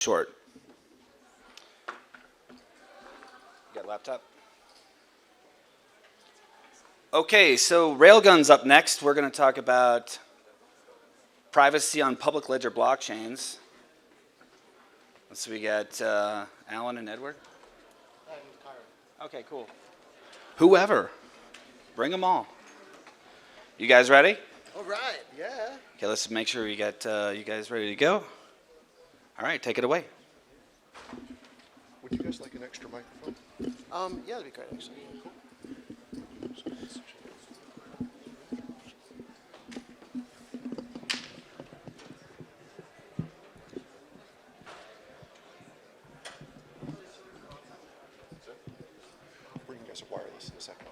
Short. You got a laptop? Okay, so Railgun's up next. We're going to talk about privacy on public ledger blockchains. So we got Alan and Edward. And Kyron. Okay, cool. Whoever. Bring them all. You guys ready? All right, yeah. Okay, let's make sure we got you guys ready to go. All right, take it away. Would you guys like an extra microphone? Yeah, that'd be great, actually. Cool. I'll bring you guys a wireless in a second.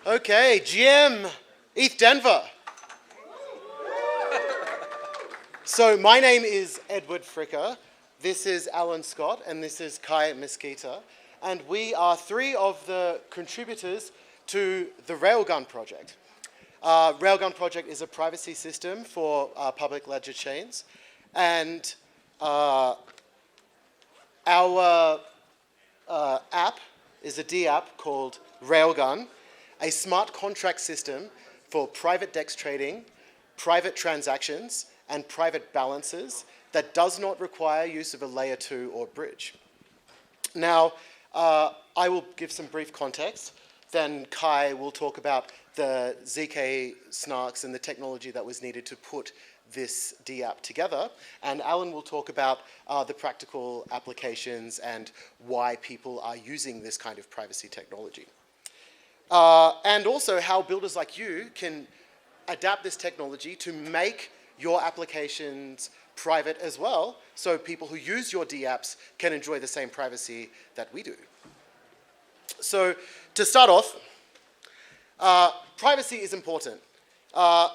Okay, GM, ETH Denver. So my name is Edward Fricker. This is Alan Scott, and this is Kai Mesquita. And we are three of the contributors to the Railgun project. Railgun project is a privacy system for public ledger chains. And our app is a D app called Railgun, a smart contract system for private DEX trading, private transactions, and private balances that does not require use of a layer 2 or bridge. Now, I will give some brief context. Then Kai will talk about the ZK snarks and the technology that was needed to put this D app together. And Alan will talk about the practical applications and why people are using this kind of privacy technology. And also how builders like you can adapt this technology to make your applications private as well, so people who use your D apps can enjoy the same privacy that we do. So to start off, privacy is important.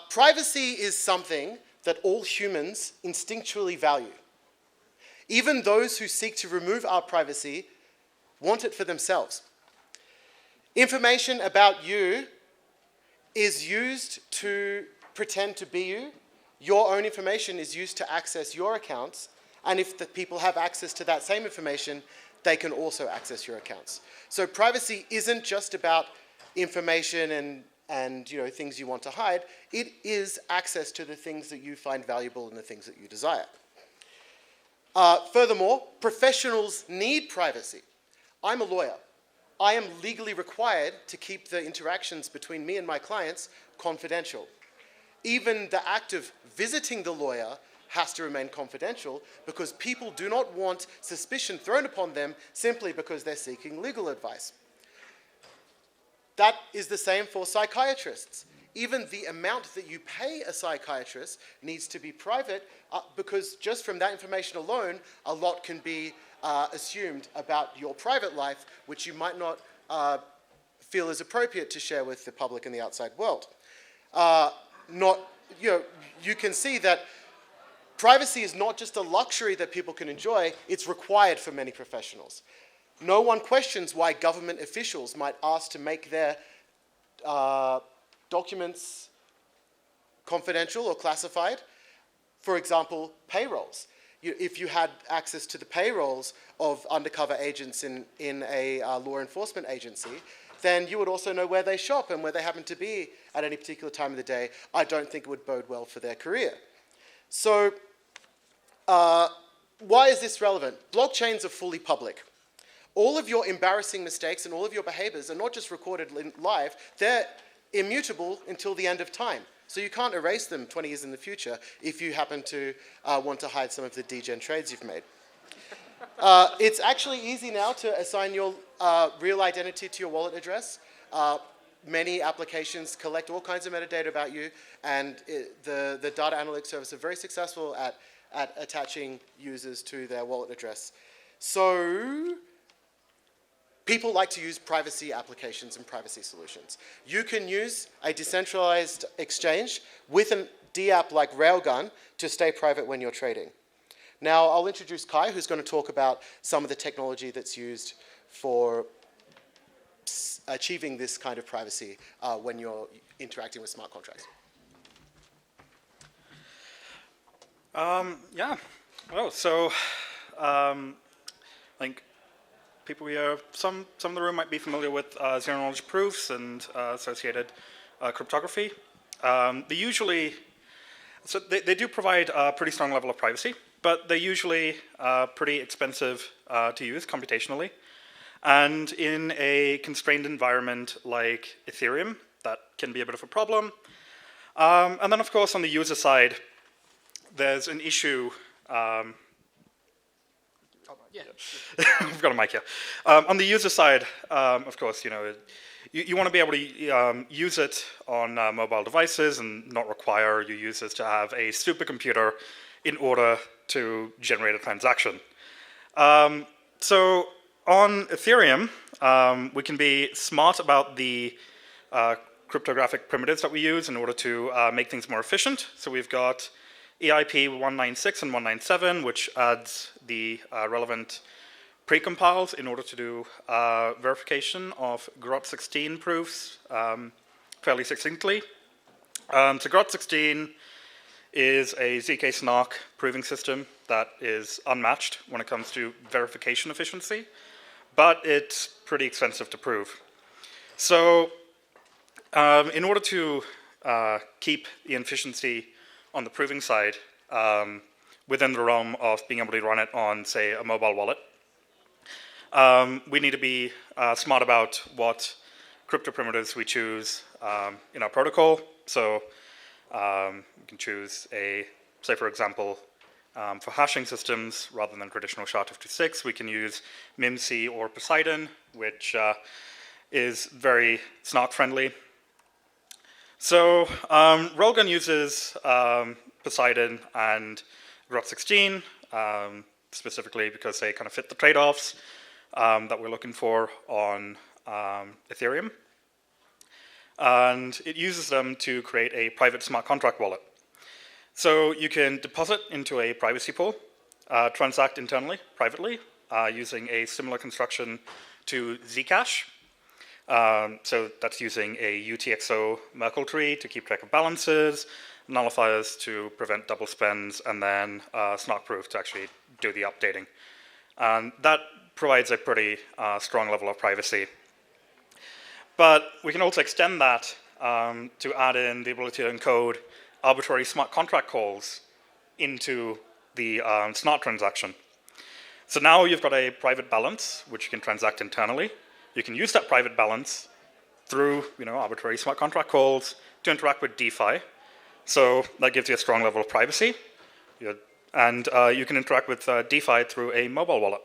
Privacy is something that all humans instinctually value. Even those who seek to remove our privacy want it for themselves. Information about you is used to pretend to be you. Your own information is used to access your accounts, and if the people have access to that same information, they can also access your accounts. So privacy isn't just about information and things you want to hide. It is access to the things that you find valuable and the things that you desire. Furthermore, professionals need privacy. I'm a lawyer. I am legally required to keep the interactions between me and my clients confidential. Even the act of visiting the lawyer has to remain confidential because people do not want suspicion thrown upon them simply because they're seeking legal advice. That is the same for psychiatrists. Even the amount that you pay a psychiatrist needs to be private because just from that information alone, a lot can be assumed about your private life, which you might not feel is appropriate to share with the public and the outside world. You can see that privacy is not just a luxury that people can enjoy, it's required for many professionals. No one questions why government officials might ask to make their documents confidential or classified. For example, payrolls. If you had access to the payrolls of undercover agents in a law enforcement agency, then you would also know where they shop and where they happen to be at any particular time of the day. I don't think it would bode well for their career. So why is this relevant? Blockchains are fully public. All of your embarrassing mistakes and all of your behaviors are not just recorded live, they're immutable until the end of time. So you can't erase them 20 years in the future if you happen to want to hide some of the degen trades you've made. It's actually easy now to assign your real identity to your wallet address. Many applications collect all kinds of metadata about you, and the data analytics service are very successful at attaching users to their wallet address. So people like to use privacy applications and privacy solutions. You can use a decentralized exchange with a D app like Railgun to stay private when you're trading. Now, I'll introduce Kai, who's going to talk about some of the technology that's used for achieving this kind of privacy when you're interacting with smart contracts. Yeah. Well, so I think people here, some of the room might be familiar with zero knowledge proofs and associated cryptography. They usually, so they do provide a pretty strong level of privacy, but they're usually pretty expensive to use computationally. And in a constrained environment like Ethereum, that can be a bit of a problem. And then, of course, on the user side, there's an issue. We've got a mic here. On the user side, of course, you want to be able to use it on mobile devices and not require your users to have a supercomputer in order to generate a transaction. So on Ethereum, we can be smart about the cryptographic primitives that we use in order to make things more efficient. So we've got EIP 196 and 197, which adds the relevant precompiles in order to do verification of Grot16 proofs fairly succinctly. So Grot16 is a ZK snark proving system that is unmatched when it comes to verification efficiency, but it's pretty expensive to prove. So in order to keep the efficiency on the proving side within the realm of being able to run it on, say, a mobile wallet, we need to be smart about what crypto primitives we choose in our protocol. So we can choose say for example, for hashing systems, rather than traditional SHA-256, we can use MIMC or Poseidon, which is very snark friendly. So Railgun uses Poseidon and Grot16, specifically because they kind of fit the trade-offs that we're looking for on Ethereum. And it uses them to create a private smart contract wallet. So you can deposit into a privacy pool, transact internally, privately, using a similar construction to Zcash. So that's using a UTXO Merkle tree to keep track of balances, nullifiers to prevent double spends, and then snark proof to actually do the updating. And that provides a pretty strong level of privacy. But we can also extend that to add in the ability to encode arbitrary smart contract calls into the snark transaction. So now you've got a private balance, which you can transact internally. You can use that private balance through arbitrary smart contract calls to interact with DeFi. So that gives you a strong level of privacy. And you can interact with DeFi through a mobile wallet.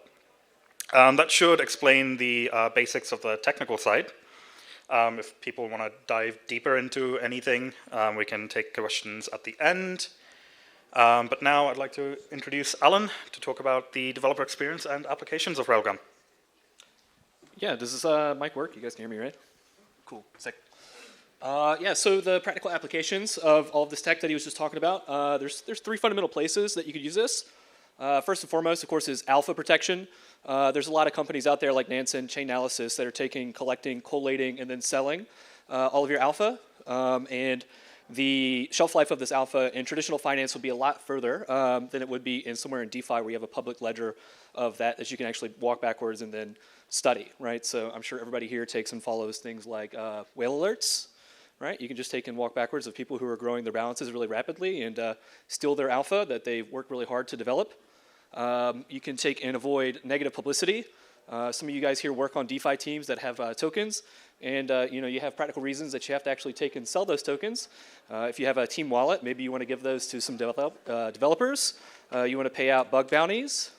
That should explain the basics of the technical side. If people want to dive deeper into anything, we can take questions at the end. But now I'd like to introduce Alan to talk about the developer experience and applications of Railgun. Yeah, does this mic work? You guys can hear me, right? Cool, sick. Yeah, so the practical applications of all of this tech that he was just talking about, there's three fundamental places that you could use this. First and foremost, of course, is alpha protection. There's a lot of companies out there like Nansen, Chainalysis that are collecting, collating, and then selling all of your alpha. And the shelf life of this alpha in traditional finance will be a lot further than it would be in somewhere in DeFi where you have a public ledger of that you can actually walk backwards and then study, right? So I'm sure everybody here takes and follows things like whale alerts, right? You can just take and walk backwards of people who are growing their balances really rapidly and steal their alpha that they've worked really hard to develop. You can take and avoid negative publicity. Some of you guys here work on DeFi teams that have tokens, and you have practical reasons that you have to actually take and sell those tokens. If you have a team wallet, maybe you want to give those to some developers. You want to pay out bug bounties.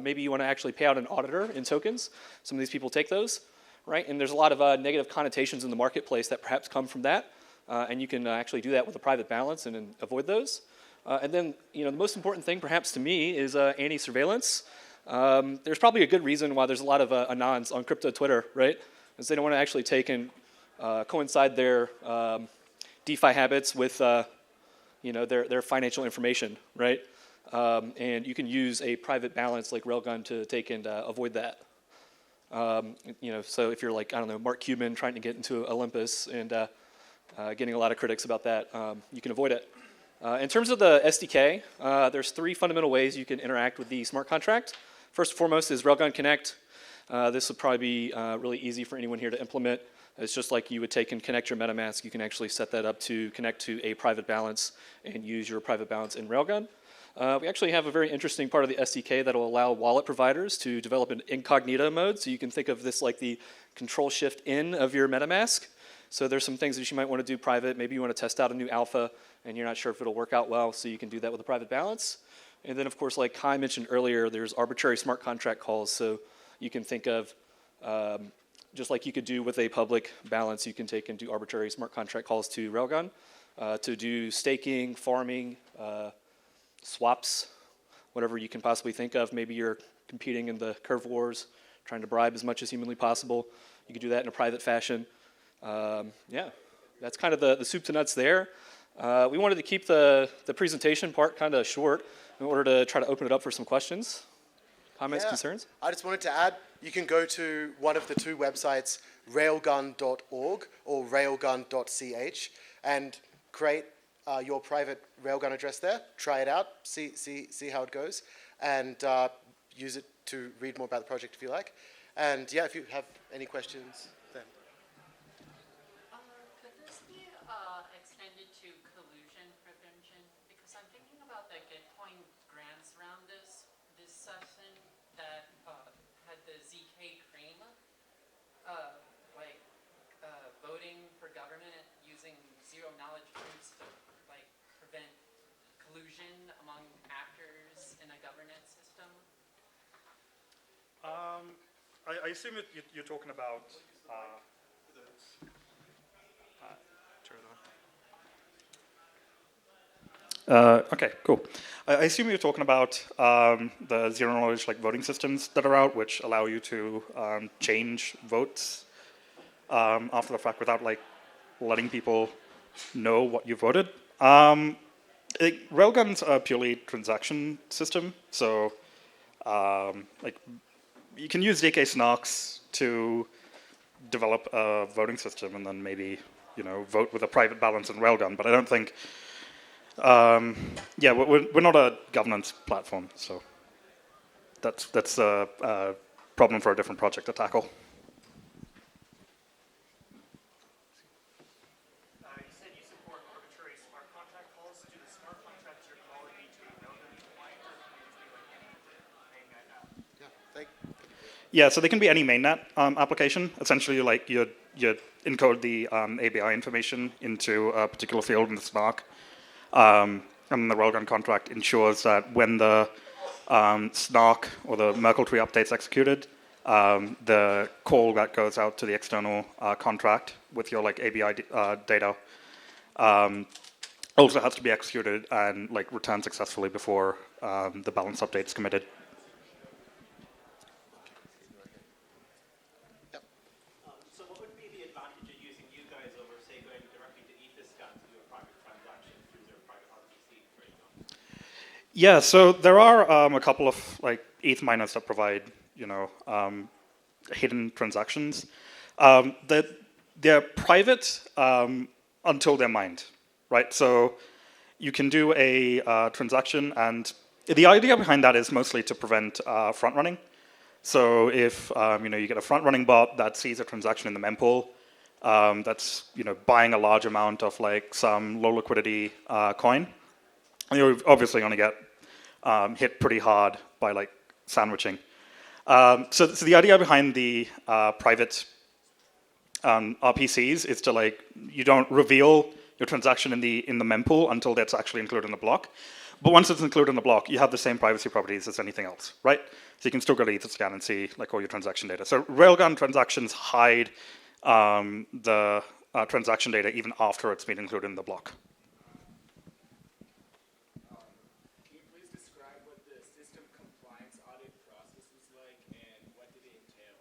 Maybe you want to actually pay out an auditor in tokens. Some of these people take those, right? And there's a lot of negative connotations in the marketplace that perhaps come from that, and you can actually do that with a private balance and avoid those. And then, the most important thing, perhaps to me, is anti-surveillance. There's probably a good reason why there's a lot of anons on crypto Twitter, right? Because they don't want to actually take and coincide their DeFi habits with, their financial information, right? And you can use a private balance like Railgun to take and avoid that. So if you're like, I don't know, Mark Cuban trying to get into Olympus and getting a lot of critics about that, you can avoid it. In terms of the SDK, there's three fundamental ways you can interact with the smart contract. First and foremost is Railgun Connect. This will probably be really easy for anyone here to implement. It's just like you would take and connect your MetaMask. You can actually set that up to connect to a private balance and use your private balance in Railgun. We actually have a very interesting part of the SDK that will allow wallet providers to develop an incognito mode. So you can think of this like the control shift in of your MetaMask. So there's some things that you might want to do private. Maybe you want to test out a new alpha and you're not sure if it'll work out well. So you can do that with a private balance. And then of course, like Kai mentioned earlier, there's arbitrary smart contract calls. So you can think of, just like you could do with a public balance, you can take and do arbitrary smart contract calls to Railgun to do staking, farming, swaps, whatever you can possibly think of. Maybe you're competing in the curve wars, trying to bribe as much as humanly possible. You could do that in a private fashion. Yeah, that's kind of the soup to nuts there. We wanted to keep the presentation part kind of short in order to try to open it up for some questions, comments, Yeah. concerns. I just wanted to add, you can go to one of the two websites, railgun.org or railgun.ch, and create your private Railgun address there. Try it out, see how it goes, and use it to read more about the project if you like. And yeah, if you have any questions, then. Could this be extended to collusion prevention? Because I'm thinking about the Gitcoin grants around this session that had the ZK cream, voting for government using zero knowledge proofs to prevent collusion among actors in a governance system. I assume you're talking about. Okay, cool. I assume you're talking about the zero knowledge voting systems that are out, which allow you to change votes after the fact without letting people know what you voted. Railgun's a purely transaction system, so you can use ZK snarks to develop a voting system and then maybe vote with a private balance in Railgun. But I don't think. Yeah, we're not a governance platform, so that's a problem for a different project to tackle. You said you support arbitrary smart contract calls. Do the smart contracts you're calling need to be Railgun compliant, or can they just be mainnet app? Yeah, so they can be any mainnet application. Essentially, you encode the ABI information into a particular field in the snark. And the Railgun contract ensures that when the snark or the Merkle tree update's executed, the call that goes out to the external contract with your ABI data also has to be executed and returned successfully before the balance update's committed. So what would be the advantage of using you guys over, say, going directly to Etherscan to do a private transaction through their private RPC, for example? Yeah, so there are a couple of ETH miners that provide hidden transactions. They're private until they're mined, right? So you can do a transaction, and the idea behind that is mostly to prevent front running. So if you get a front running bot that sees a transaction in the mempool that's buying a large amount of some low liquidity coin, you're obviously going to get hit pretty hard by sandwiching. So the idea behind the private RPCs is to you don't reveal your transaction in the mempool until that's actually included in the block. But once it's included in the block, you have the same privacy properties as anything else, right? So you can still go to Etherscan and see all your transaction data. So Railgun transactions hide the transaction data even after it's been included in the block. Can you please describe what the system compliance audit process was like and what did it entail?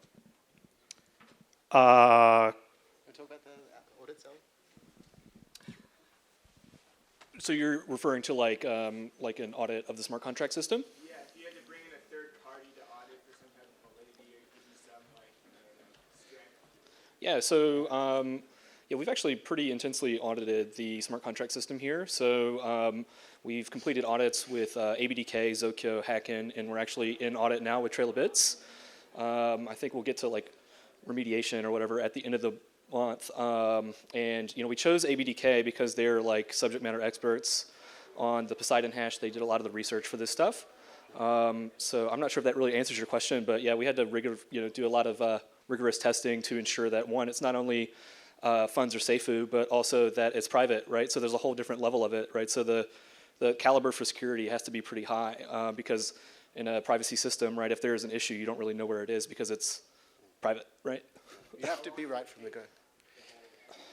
Want to talk about the audit, Sally? So you're referring to an audit of the smart contract system? Yeah, if you had to bring in a third party to audit for some type of validity or give you some strength. Yeah, so Yeah, we've actually pretty intensely audited the smart contract system here. So we've completed audits with ABDK, Zokyo, Hacken, and we're actually in audit now with Trail of Bits. I think we'll get to like remediation or whatever at the end of the month. And we chose ABDK because they're like subject matter experts on the Poseidon hash. They did a lot of the research for this stuff. So I'm not sure if that really answers your question, but yeah, we had to do a lot of rigorous testing to ensure that one, it's not only funds are SAFU, but also that it's private, right? So there's a whole different level of it, right? So the caliber for security has to be pretty high because in a privacy system, right, if there is an issue, you don't really know where it is because it's private, right? You have to be right from the go.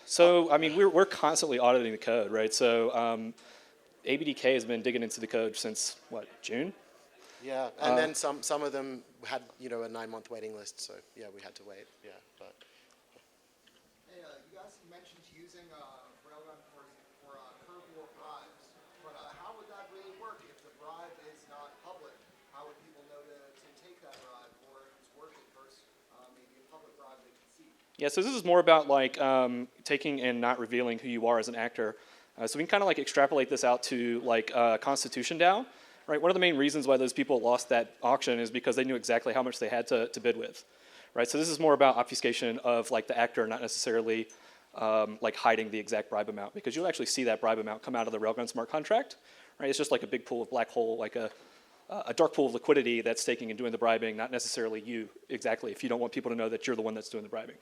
So I mean, we're constantly auditing the code, right? So ABDK has been digging into the code since what, June? Yeah, and then some of them had a 9-month waiting list, so yeah, we had to wait. Yeah, but Hey, you guys mentioned using Railgun for curve war bribes, but how would that really work if the bribe is not public? How would people know to take that bribe, or if it's working versus maybe a public bribe they can see? Yeah, so this is more about like taking and not revealing who you are as an actor. So we can kind of like extrapolate this out to like Constitution DAO. Right, one of the main reasons why those people lost that auction is because they knew exactly how much they had to bid with. Right, so this is more about obfuscation of like the actor, not necessarily like hiding the exact bribe amount, because you'll actually see that bribe amount come out of the Railgun smart contract. Right, it's just like a big pool of black hole, like a dark pool of liquidity that's staking and doing the bribing, not necessarily you exactly. If you don't want people to know that you're the one that's doing the bribing.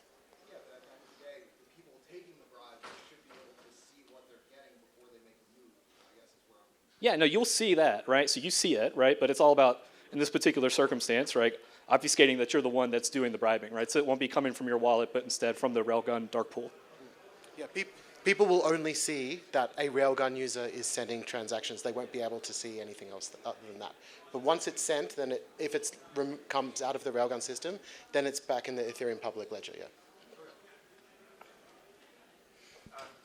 Yeah, but at the end of the day, the people taking the bribe should be able to see what they're getting before they make a move, I guess is where I'm... Yeah, no, you'll see that, right? So you see it, right? But it's all about, in this particular circumstance, right, obfuscating that you're the one that's doing the bribing, right? So it won't be coming from your wallet, but instead from the Railgun dark pool. yeah, people will only see that a Railgun user is sending transactions. They won't be able to see anything else other than that. But once it's sent, then if it comes out of the Railgun system, then it's back in the Ethereum public ledger, yeah.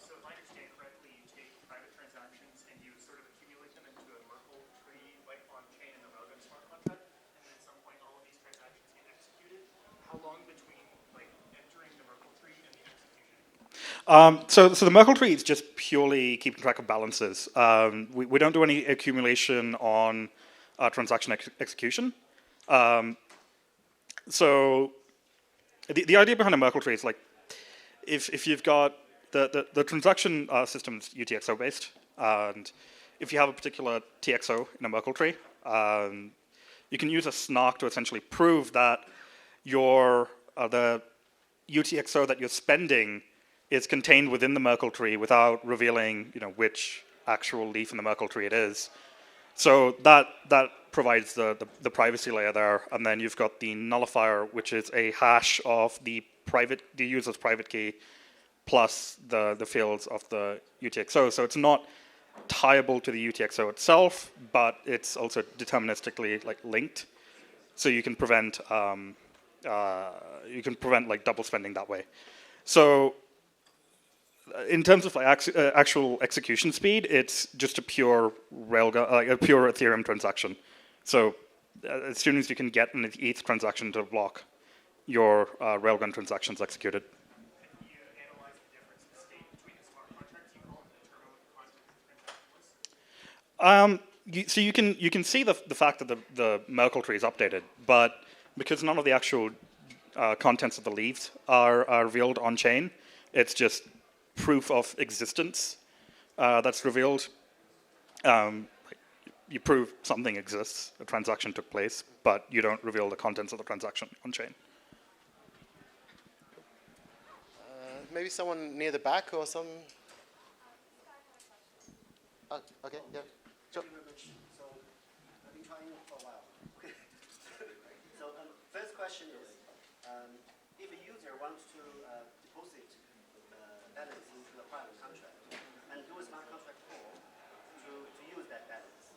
So if I understand correctly, you take private transactions and you sort of accumulate them into a Merkle tree, like on chain in the Railgun smart contract, and then at some point all of these transactions get executed. How long between like entering the Merkle tree and the execution? So the Merkle tree is just purely keeping track of balances. We don't do any accumulation on transaction execution. So the idea behind a Merkle tree is like if you've got the transaction system's UTXO based, and if you have a particular TXO in a Merkle tree, you can use a snark to essentially prove that the UTXO that you're spending is contained within the Merkle tree without revealing which actual leaf in the Merkle tree it is. So that provides the privacy layer there, and then you've got the nullifier, which is a hash of the user's private key plus the fields of the UTXO. So it's not tieable to the UTXO itself, but it's also deterministically like linked. So you can prevent like double spending that way. So in terms of like actual execution speed, it's just a pure Railgun, a pure Ethereum transaction. So as soon as you can get an ETH transaction to block, your Railgun transactions executed. And you analyze the difference in state between the smart contracts. You call it the terminal content transaction list. So you can see the fact that the Merkle tree is updated, but because none of the actual contents of the leaves are revealed on chain, it's just proof of existence that's revealed. You prove something exists, a transaction took place, but you don't reveal the contents of the transaction on chain. Maybe someone near the back or some... okay, yeah. Sure. So I've been trying for a while. So first question is, if a user wants to deposit balance into a private contract and do a smart contract call to use that balance,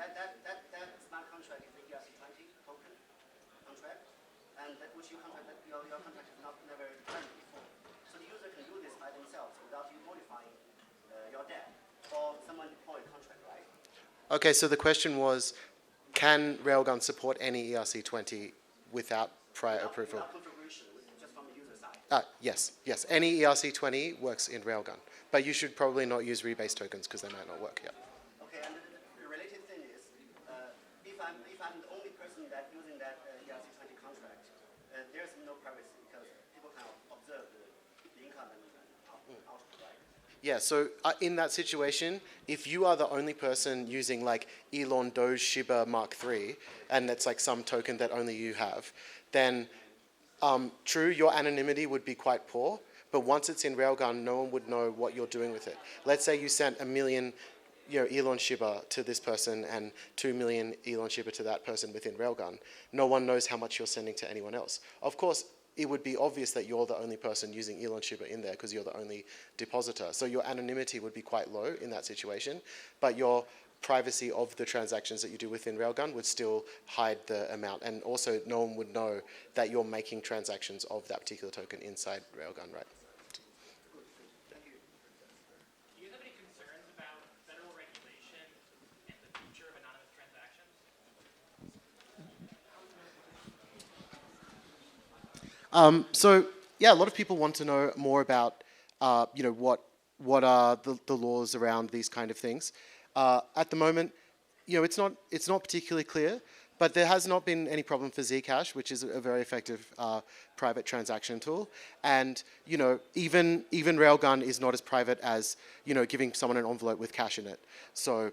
that smart contract is the ERC20 token contract, and which your contract has never done before. So the user can do this by themselves without you modifying your debt or someone deploy a contract, right? Okay, so the question was, can Railgun support any ERC20 without prior approval? Without configuration, just from the user side. Yes, yes. Any ERC20 works in Railgun, but you should probably not use rebase tokens because they might not work. Yeah. Okay, and the related thing is, if I'm the only person that using that ERC20 contract, there's no privacy because people can observe the income and output, right? Yeah, so in that situation, if you are the only person using like Elon Doge Shiba Mark III, and that's like some token that only you have, then true, your anonymity would be quite poor, but once it's in Railgun, no one would know what you're doing with it. Let's say you sent 1 million Elon Shiba to this person and 2 million Elon Shiba to that person within Railgun. No one knows how much you're sending to anyone else. Of course, it would be obvious that you're the only person using Elon Shiba in there because you're the only depositor. So your anonymity would be quite low in that situation, but your privacy of the transactions that you do within Railgun would still hide the amount. And also no one would know that you're making transactions of that particular token inside Railgun, right? Do you have any concerns about federal regulation and the future of anonymous transactions? So yeah, a lot of people want to know more about, what are the laws around these kind of things. At the moment, it's not particularly clear, but there has not been any problem for Zcash, which is a very effective private transaction tool. And even Railgun is not as private as giving someone an envelope with cash in it. So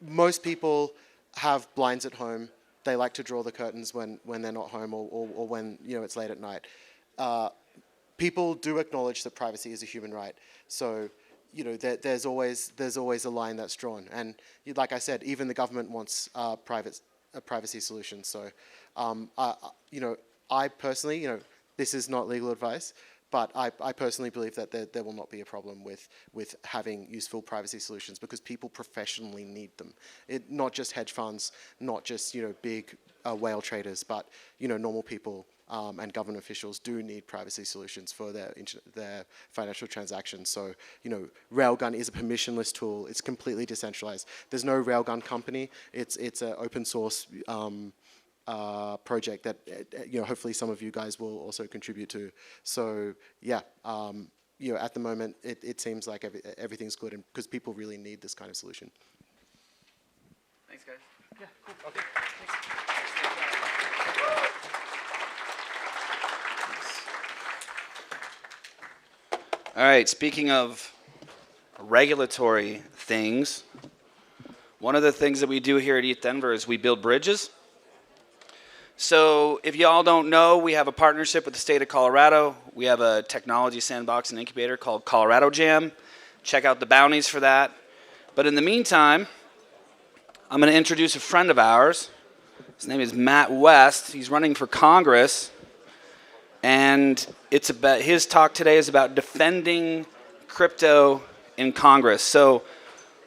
most people have blinds at home. They like to draw the curtains when they're not home or when it's late at night. People do acknowledge that privacy is a human right. So there's always a line that's drawn. And like I said, even the government wants privacy solutions. So I personally, this is not legal advice, but I personally believe that there will not be a problem with having useful privacy solutions because people professionally need them. Not just hedge funds, not just big whale traders, but normal people and government officials do need privacy solutions for their financial transactions. So Railgun is a permissionless tool. It's completely decentralized. There's no Railgun company. It's an open source project that hopefully some of you guys will also contribute to. So yeah, at the moment it seems like everything's good, and because people really need this kind of solution. Thanks, guys. Yeah, cool. Okay. All right, speaking of regulatory things, one of the things that we do here at ETH Denver is we build bridges. So if y'all don't know, we have a partnership with the state of Colorado. We have a technology sandbox and incubator called Colorado Jam. Check out the bounties for that. But in the meantime, I'm going to introduce a friend of ours. His name is Matt West. He's running for Congress. And his talk today is about defending crypto in Congress. So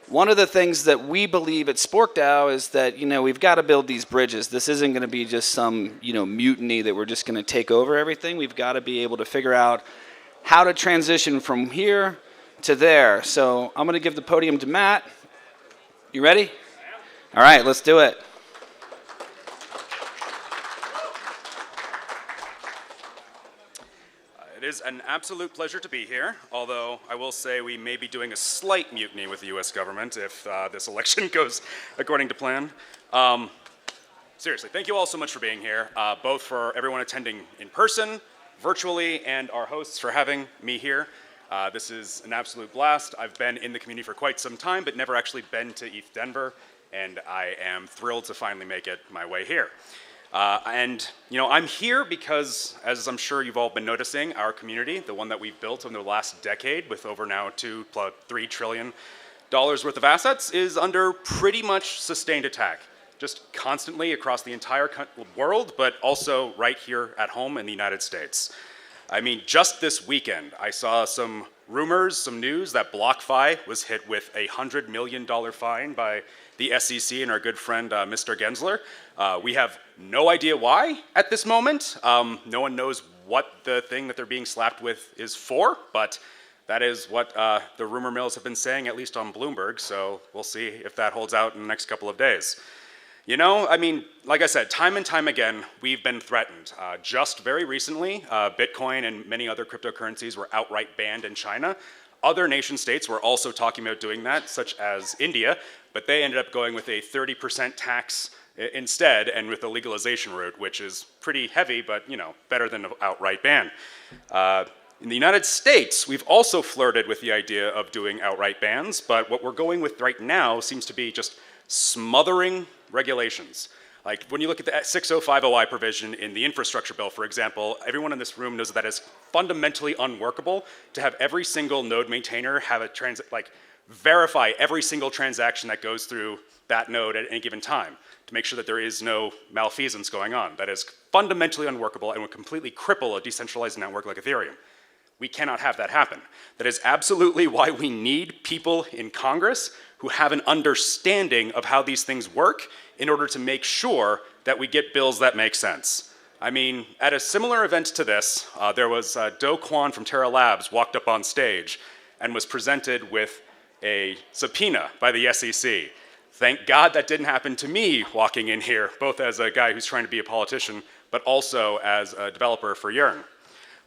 one of the things that we believe at SporkDAO is that, we've got to build these bridges. This isn't going to be just some, mutiny that we're just going to take over everything. We've got to be able to figure out how to transition from here to there. So I'm going to give the podium to Matt. You ready? All right, let's do it. It is an absolute pleasure to be here, although I will say we may be doing a slight mutiny with the U.S. government if this election goes according to plan. Seriously, thank you all so much for being here, both for everyone attending in person, virtually, and our hosts for having me here. This is an absolute blast. I've been in the community for quite some time, but never actually been to ETH Denver, and I am thrilled to finally make it my way here. I'm here because, as I'm sure you've all been noticing, our community, the one that we've built over the last decade with over now $3 trillion worth of assets, is under pretty much sustained attack, just constantly across the entire world, but also right here at home in the United States. I mean, just this weekend, I saw some rumors, some news that BlockFi was hit with a $100 million fine by the SEC and our good friend, Mr. Gensler. We have no idea why at this moment. No one knows what the thing that they're being slapped with is for, but that is what the rumor mills have been saying, at least on Bloomberg, so we'll see if that holds out in the next couple of days. You know, I mean, like I said, time and time again, we've been threatened. Just very recently, Bitcoin and many other cryptocurrencies were outright banned in China. Other nation states were also talking about doing that, such as India, but they ended up going with a 30% tax instead and with the legalization route, which is pretty heavy, but you know, better than an outright ban. In the United States, we've also flirted with the idea of doing outright bans, but what we're going with right now seems to be just smothering regulations. Like when you look at the 6050I provision in the infrastructure bill, for example, everyone in this room knows that is fundamentally unworkable to have every single node maintainer have a verify every single transaction that goes through that node at any given time to make sure that there is no malfeasance going on. That is fundamentally unworkable and would completely cripple a decentralized network like Ethereum. We cannot have that happen. That is absolutely why we need people in Congress who have an understanding of how these things work in order to make sure that we get bills that make sense. I mean, at a similar event to this, there was Do Kwon from Terra Labs walked up on stage and was presented with a subpoena by the SEC. Thank God that didn't happen to me walking in here, both as a guy who's trying to be a politician, but also as a developer for Yearn.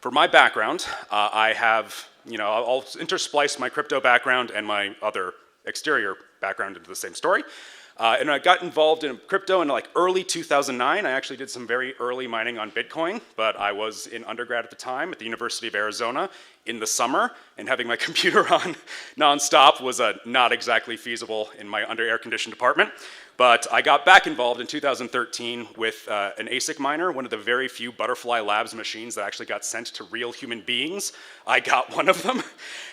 For my background, I have, I'll intersplice my crypto background and my other exterior background into the same story. And I got involved in crypto in like early 2009. I actually did some very early mining on Bitcoin, but I was in undergrad at the time at the University of Arizona in the summer, and having my computer on nonstop was not exactly feasible in my under air-conditioned apartment. But I got back involved in 2013 with an ASIC miner, one of the very few Butterfly Labs machines that actually got sent to real human beings. I got one of them,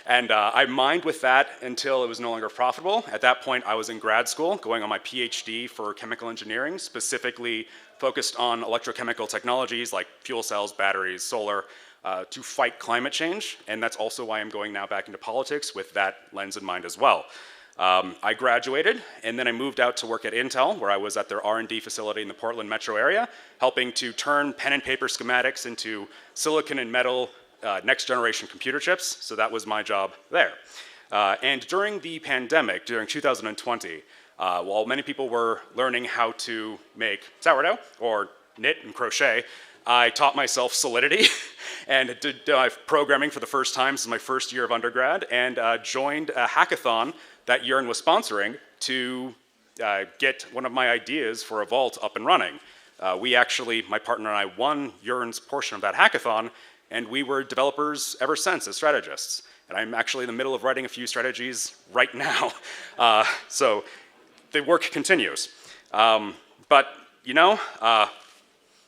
and I mined with that until it was no longer profitable. At that point, I was in grad school, going on my PhD for chemical engineering, specifically focused on electrochemical technologies like fuel cells, batteries, solar, to fight climate change, and that's also why I'm going now back into politics with that lens in mind as well. I graduated, and then I moved out to work at Intel, where I was at their R&D facility in the Portland metro area, helping to turn pen and paper schematics into silicon and metal next generation computer chips, so that was my job there. And during the pandemic, during 2020, while many people were learning how to make sourdough or knit and crochet, I taught myself Solidity and did programming for the first time since my first year of undergrad, and joined a hackathon that Yearn was sponsoring to get one of my ideas for a vault up and running. We actually, my partner and I, won Yearn's portion of that hackathon, and we were developers ever since as strategists. And I'm actually in the middle of writing a few strategies right now. So the work continues. But,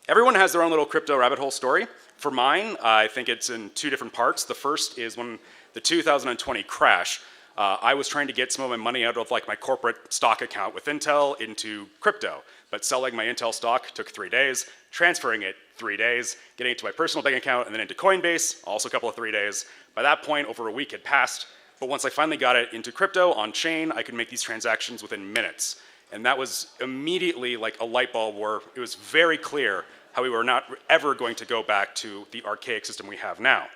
everyone has their own little crypto rabbit hole story. For mine, I think it's in two different parts. The first is when the 2020 crash, I was trying to get some of my money out of like my corporate stock account with Intel into crypto, but selling my Intel stock took 3 days, transferring it 3 days, getting it to my personal bank account and then into Coinbase, also a couple of 3 days. By that point, over a week had passed, but once I finally got it into crypto on chain, I could make these transactions within minutes. And that was immediately like a light bulb where it was very clear how we were not ever going to go back to the archaic system we have now.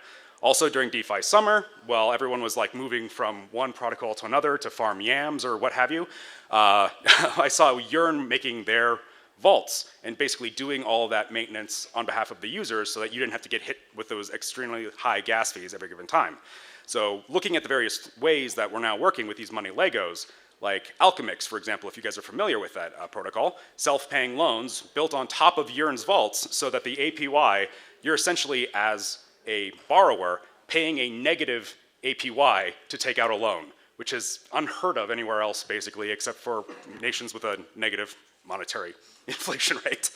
Also during DeFi summer, while everyone was like moving from one protocol to another to farm yams or what have you, I saw Yearn making their vaults and basically doing all that maintenance on behalf of the users so that you didn't have to get hit with those extremely high gas fees every given time. So looking at the various ways that we're now working with these money Legos, like Alchemix, for example, if you guys are familiar with that protocol, self-paying loans built on top of Yearn's vaults so that the APY, you're essentially as a borrower paying a negative APY to take out a loan, which is unheard of anywhere else basically, except for nations with a negative monetary inflation rate.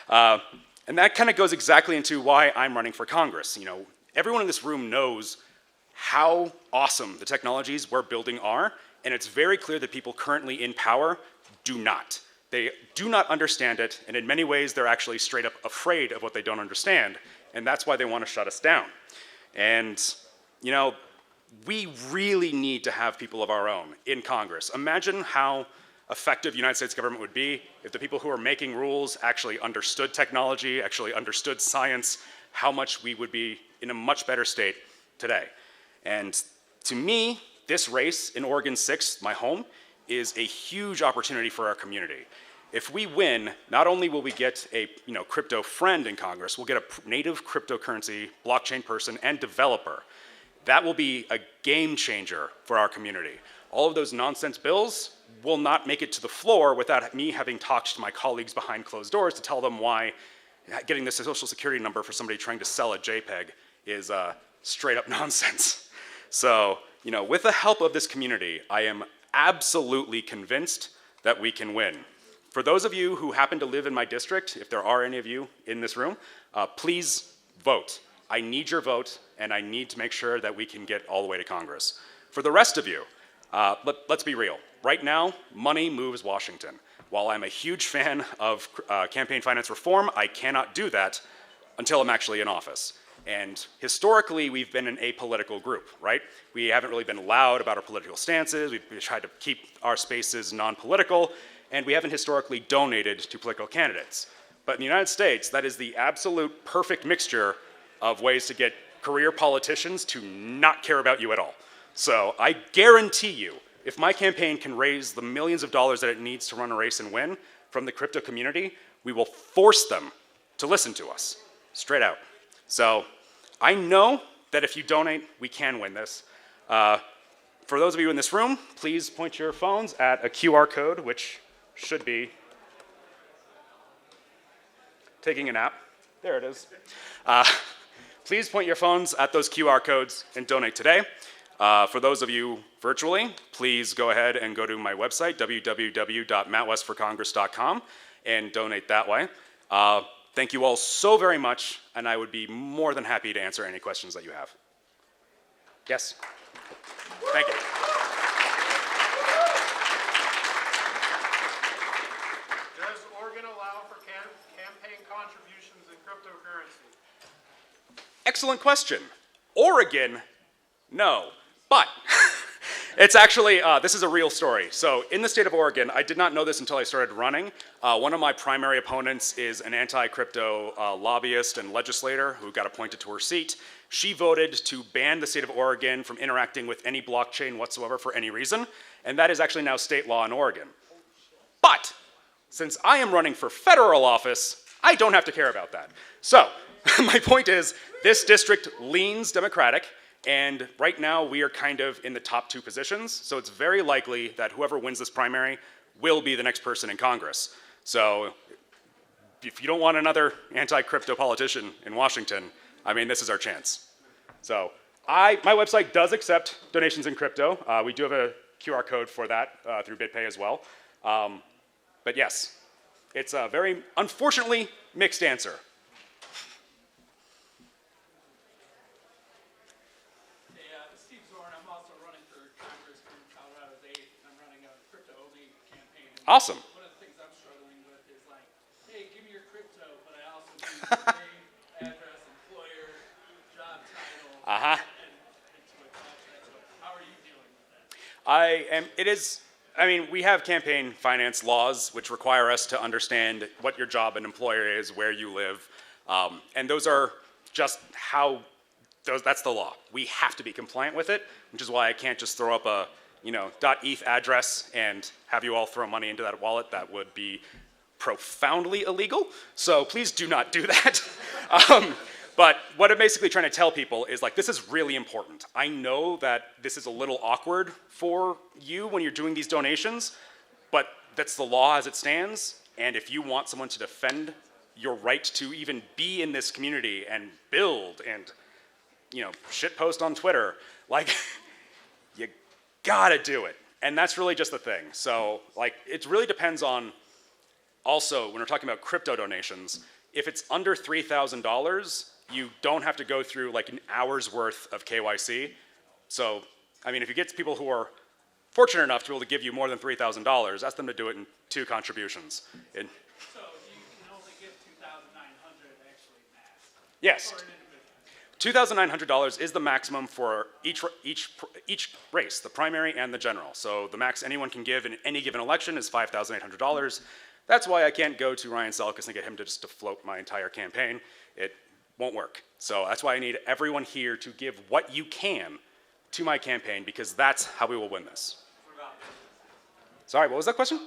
And that kind of goes exactly into why I'm running for Congress. Everyone in this room knows how awesome the technologies we're building are, and it's very clear that people currently in power do not. They do not understand it, and in many ways they're actually straight up afraid of what they don't understand, and that's why they want to shut us down. And, we really need to have people of our own in Congress. Imagine how effective the United States government would be if the people who are making rules actually understood technology, actually understood science, how much we would be in a much better state today. And to me, this race in Oregon 6, my home, is a huge opportunity for our community. If we win, not only will we get a crypto friend in Congress, we'll get a native cryptocurrency blockchain person and developer. That will be a game changer for our community. All of those nonsense bills will not make it to the floor without me having talked to my colleagues behind closed doors to tell them why getting this social security number for somebody trying to sell a JPEG is straight up nonsense. So, with the help of this community, I am absolutely convinced that we can win. For those of you who happen to live in my district, if there are any of you in this room, please vote. I need your vote, and I need to make sure that we can get all the way to Congress. For the rest of you, let's be real. Right now, money moves Washington. While I'm a huge fan of campaign finance reform, I cannot do that until I'm actually in office. And historically, we've been an apolitical group, right? We haven't really been loud about our political stances. We've tried to keep our spaces non-political, and we haven't historically donated to political candidates. But in the United States, that is the absolute perfect mixture of ways to get career politicians to not care about you at all. So I guarantee you, if my campaign can raise the millions of dollars that it needs to run a race and win from the crypto community, we will force them to listen to us, straight out. So I know that if you donate, we can win this. For those of you in this room, please point your phones at a QR code, which should be taking a nap. There it is. Please point your phones at those QR codes and donate today. For those of you virtually, please go ahead and go to my website, www.mattwestforcongress.com, and donate that way. Thank you all so very much, and I would be more than happy to answer any questions that you have. Yes? Thank you. Does Oregon allow for campaign contributions in cryptocurrency? Excellent question. Oregon, no. But it's actually, this is a real story. So in the state of Oregon, I did not know this until I started running. One of my primary opponents is an anti-crypto lobbyist and legislator who got appointed to her seat. She voted to ban the state of Oregon from interacting with any blockchain whatsoever for any reason, and that is actually now state law in Oregon. But since I am running for federal office, I don't have to care about that. So my point is, this district leans Democratic, and right now we are kind of in the top 2 positions, so it's very likely that whoever wins this primary will be the next person in Congress. So if you don't want another anti-crypto politician in Washington, I mean, this is our chance. So my website does accept donations in crypto. We do have a QR code for that through BitPay as well. But yes, it's a very, unfortunately, mixed answer. Awesome. One of the things I'm struggling with is like, hey, give me your crypto, but I also need your name, address, employer, job title, and to attach that. So how are you dealing with that? We have campaign finance laws which require us to understand what your job and employer is, where you live, and those are just that's the law. We have to be compliant with it, which is why I can't just throw up a .eth address and have you all throw money into that wallet. That would be profoundly illegal, so please do not do that. But what I'm basically trying to tell people is, like, this is really important. I know that this is a little awkward for you when you're doing these donations, but that's the law as it stands, and if you want someone to defend your right to even be in this community and build and, shitpost on Twitter, like, you gotta do it. And that's really just the thing. So, like, it really depends on, also, when we're talking about crypto donations, if it's under $3,000, you don't have to go through like an hour's worth of KYC. So, if you get people who are fortunate enough to be able to give you more than $3,000, ask them to do it in 2 contributions. So you can only give $2,900 actually max? Yes. $2,900 is the maximum for each race, the primary and the general. So the max anyone can give in any given election is $5,800. That's why I can't go to Ryan Selkis and get him to just to float my entire campaign. It won't work. So that's why I need everyone here to give what you can to my campaign, because that's how we will win this. Sorry, what was that question?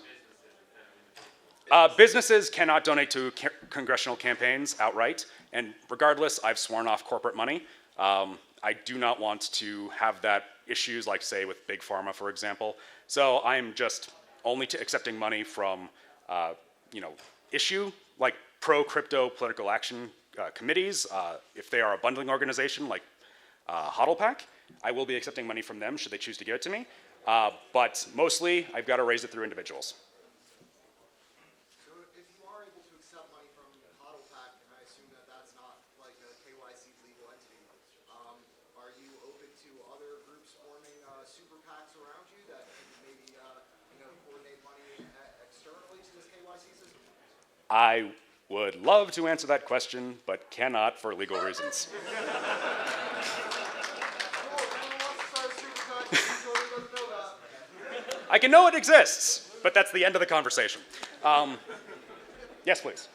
Businesses cannot donate to congressional campaigns outright, and regardless, I've sworn off corporate money. I do not want to have that issues like, say, with Big Pharma, for example. So I'm just only accepting money from, like pro-crypto political action committees. If they are a bundling organization like HODLPAC, I will be accepting money from them should they choose to give it to me. But mostly, I've got to raise it through individuals. So if you are able to accept money from HODLPAC, and I assume that that's not like a KYC legal entity, are you open to other groups forming super PACs around you that can maybe coordinate money externally to this KYC system? I would love to answer that question, but cannot for legal reasons. I can know it exists, but that's the end of the conversation. Yes, please.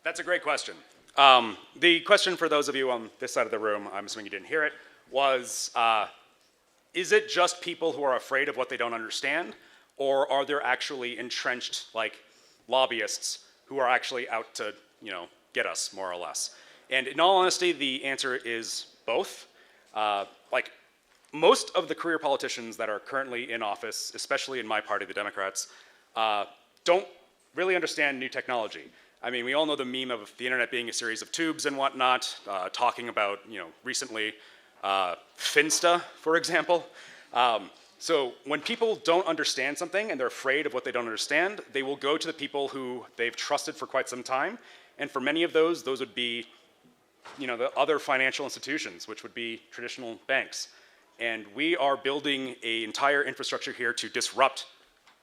That's a great question. The question for those of you on this side of the room, I'm assuming you didn't hear it, was is it just people who are afraid of what they don't understand, or are there actually entrenched like lobbyists who are actually out to get us more or less? And in all honesty, the answer is both. Like most of the career politicians that are currently in office, especially in my party, the Democrats, don't really understand new technology. I mean, we all know the meme of the internet being a series of tubes and whatnot, talking about, recently, Finsta, for example. So when people don't understand something and they're afraid of what they don't understand, they will go to the people who they've trusted for quite some time. And for many of those would be, the other financial institutions, which would be traditional banks. And we are building an entire infrastructure here to disrupt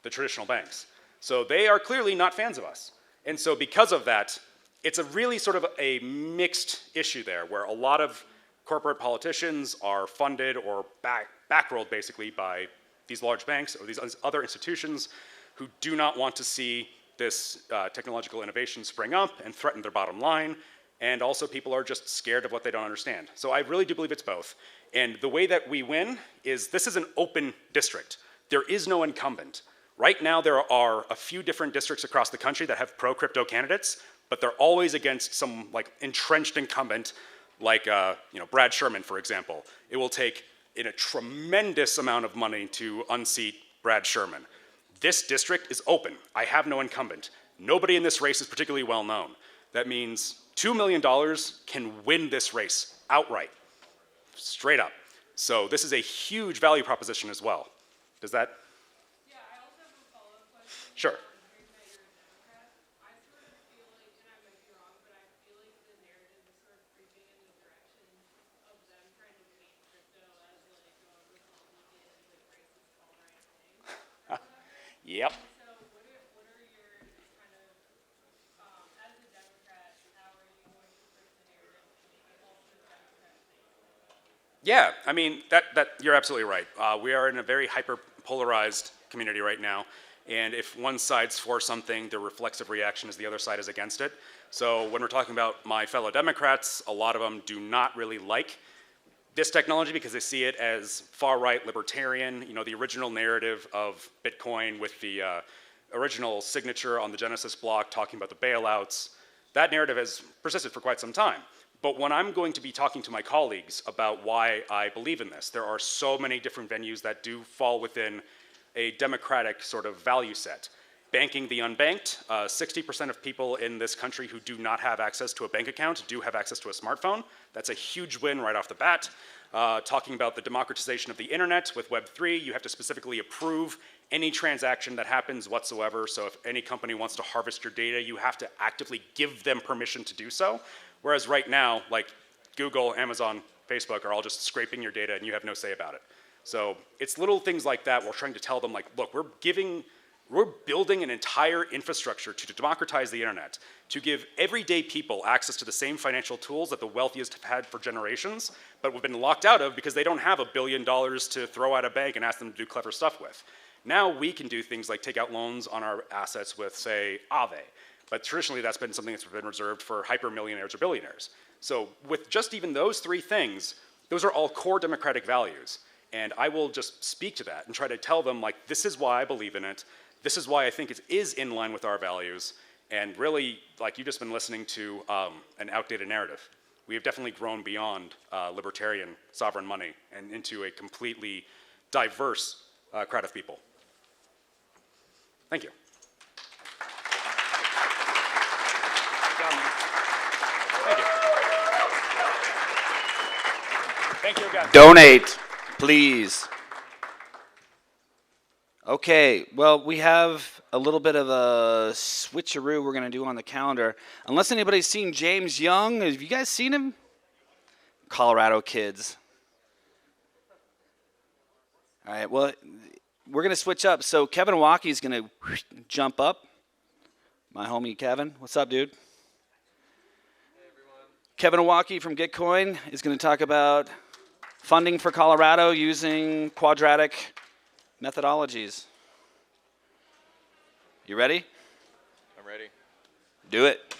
the traditional banks. So they are clearly not fans of us. And so because of that, it's a really sort of a mixed issue there, where a lot of corporate politicians are funded or backrolled basically by these large banks or these other institutions who do not want to see this technological innovation spring up and threaten their bottom line. And also people are just scared of what they don't understand. So I really do believe it's both. And the way that we win is this is an open district. There is no incumbent. Right now, there are a few different districts across the country that have pro-crypto candidates, but they're always against some like entrenched incumbent, like Brad Sherman, for example. It will take a tremendous amount of money to unseat Brad Sherman. This district is open. I have no incumbent. Nobody in this race is particularly well known. That means $2 million can win this race outright, straight up. So this is a huge value proposition as well. Does that? Sure. Yep. Yeah, I mean, that you're absolutely right. We are in a very hyper-polarized community right now. And if one side's for something, the reflexive reaction is the other side is against it. So when we're talking about my fellow Democrats, a lot of them do not really like this technology because they see it as far-right libertarian, the original narrative of Bitcoin with the original signature on the Genesis block talking about the bailouts. That narrative has persisted for quite some time. But when I'm going to be talking to my colleagues about why I believe in this, there are so many different venues that do fall within a democratic sort of value set. Banking the unbanked, 60% of people in this country who do not have access to a bank account do have access to a smartphone. That's a huge win right off the bat. Talking about the democratization of the internet with Web3, you have to specifically approve any transaction that happens whatsoever. So if any company wants to harvest your data, you have to actively give them permission to do so. Whereas right now, like Google, Amazon, Facebook are all just scraping your data and you have no say about it. So it's little things like that we're trying to tell them, like, look, we're giving We're building an entire infrastructure to democratize the internet, to give everyday people access to the same financial tools that the wealthiest have had for generations, but we've been locked out of because they don't have $1 billion to throw at a bank and ask them to do clever stuff with. Now we can do things like take out loans on our assets with, say, Aave. But traditionally that's been something that's been reserved for hyper-millionaires or billionaires. So with just even those three things, those are all core democratic values. And I will just speak to that and try to tell them, like, this is why I believe in it. This is why I think it is in line with our values. And really, like, you've just been listening to an outdated narrative. We have definitely grown beyond libertarian sovereign money and into a completely diverse crowd of people. Thank you. Thank you. Thank you again. Donate, please. Okay, well, we have a little bit of a switcheroo we're going to do on the calendar. Unless anybody's seen James Young, have you guys seen him? Colorado kids. All right, well, we're going to switch up. So Kevin Waukee is going to jump up. My homie Kevin. What's up, dude? Hey, everyone. Kevin Waukee from Gitcoin is going to talk about funding for Colorado using quadratic methodologies. You ready? I'm ready. Do it.